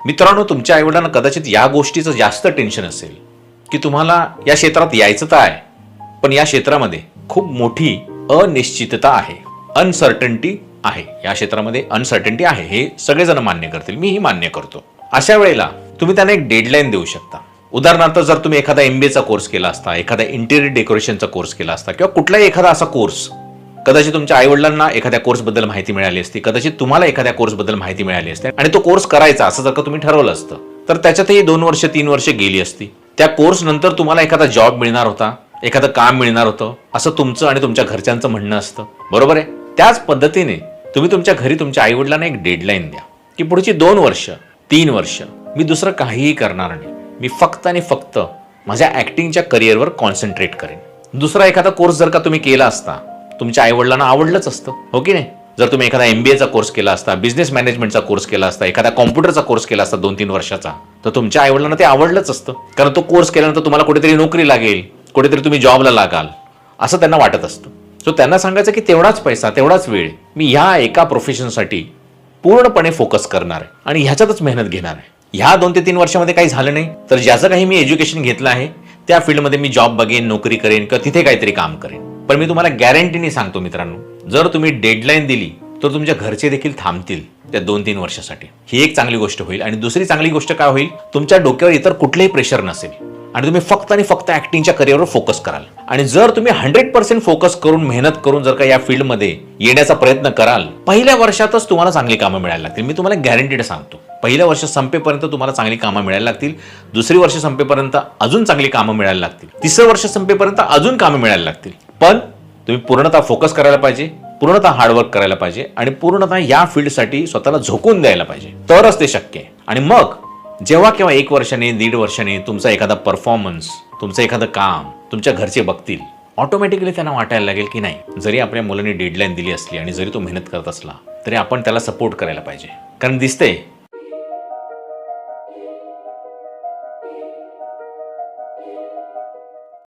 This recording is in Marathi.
मित्रांनो, तुमच्या आईवडिलांना कदाचित या गोष्टीचं जास्त टेन्शन असेल की तुम्हाला या क्षेत्रात यायचं तर आहे, पण या क्षेत्रामध्ये खूप मोठी अनिश्चितता आहे, अनसर्टन्टी आहे. या क्षेत्रामध्ये अनसर्टन्टी आहे, हे सगळेजण मान्य करतील, मीही मान्य करतो. अशा वेळेला तुम्ही त्यांना एक डेडलाईन देऊ शकता. उदाहरणार्थ, जर तुम्ही एखादा MBA चा कोर्स केला असता, एखादा इंटेरियर डेकोरेशनचा कोर्स केला असता किंवा कुठलाही एखादा असा कोर्स, कदाचित तुमच्या आईवडिलांना एखाद्या कोर्सबद्दल माहिती मिळाली असती, कदाचित तुम्हाला एखाद्या कोर्सबद्दल माहिती मिळाली असते आणि तो कोर्स करायचा असं जर का तुम्ही ठरवलं असतं, तर त्याच्यातही 2 वर्ष 3 वर्ष गेली असती. त्या कोर्स नंतर तुम्हाला एखादा जॉब मिळणार होता, एखादं काम मिळणार होतं, असं तुमचं आणि तुमच्या घरच्यांचं म्हणणं असतं, बरोबर आहे. त्याच पद्धतीने तुम्ही तुमच्या घरी तुमच्या आईवडिलांना एक डेडलाईन द्या की पुढची 2 वर्ष 3 वर्ष मी दुसरं काहीही करणार नाही, मी फक्त आणि फक्त माझ्या ऍक्टिंगच्या करिअरवर कॉन्सन्ट्रेट करेन. दुसरा एखादा कोर्स जर का तुम्ही केला असता, तुमच्या आईवडिलांना आवडलंच असतं, हो की नाही. जर तुम्ही एखादा MBA चा कोर्स केला असता, बिझनेस मॅनेजमेंटचा कोर्स केला असता, एखादा कॉम्प्युटरचा कोर्स केला असता 2-3 वर्षाचा, तर तुमच्या आईवडिलांना ते आवडलंच असतं. कारण तो कोर्स केल्यानंतर तुम्हाला कुठेतरी नोकरी लागेल, कुठेतरी तुम्ही जॉबला लागाल, असं त्यांना वाटत असतं. सो त्यांना सांगायचं की तेवढाच पैसा, तेवढाच वेळ मी ह्या एका प्रोफेशनसाठी पूर्णपणे फोकस करणार आहे आणि ह्याच्यातच मेहनत घेणार आहे. ह्या 2 ते 3 वर्षामध्ये काही झालं नाही तर ज्याचं काही मी एज्युकेशन घेतलं आहे त्या फील्डमध्ये मी जॉब बघेन, नोकरी करेन किंवा तिथे काहीतरी काम करेन. पण मी तुम्हाला गॅरंटीने सांगतो मित्रांनो, जर तुम्ही डेडलाईन दिली तर तुमच्या घरचे देखील थांबतील त्या 2-3 वर्षासाठी. ही एक चांगली गोष्ट होईल. आणि दुसरी चांगली गोष्ट काय होईल, तुमच्या डोक्यावर इतर कुठलेही प्रेशर नसेल आणि तुम्ही फक्त आणि फक्त ऍक्टिंगच्या करिअरवर फोकस कराल. आणि जर तुम्ही 100% फोकस करून, मेहनत करून जर का या फील्डमध्ये येण्याचा प्रयत्न कराल, पहिल्या वर्षातच तुम्हाला चांगली कामं मिळायला लागतील. मी तुम्हाला गॅरंटीड सांगतो, पहिल्या वर्ष संपेपर्यंत तुम्हाला चांगली कामं मिळायला लागतील, दुसरी वर्ष संपेपर्यंत अजून चांगली कामं मिळायला लागतील, तिसरं वर्ष संपेपर्यंत अजून कामं मिळायला लागतील. पण तुम्ही पूर्णतः फोकस करायला पाहिजे, पूर्णतः हार्डवर्क करायला पाहिजे आणि पूर्णतः या फील्डसाठी स्वतःला झोकून द्यायला पाहिजे, तरच ते शक्य आहे. आणि मग जेव्हा केव्हा 1 वर्षाने 1.5 वर्षाने तुमचा एखादा परफॉर्मन्स, तुमचं एखादं काम तुमच्या घरचे बघतील, ऑटोमॅटिकली त्यांना वाटायला लागेल की नाही, जरी आपल्या मुलांनी डेडलाईन दिली असली आणि जरी तो मेहनत करत असला तरी आपण त्याला सपोर्ट करायला पाहिजे. कारण दिसतंय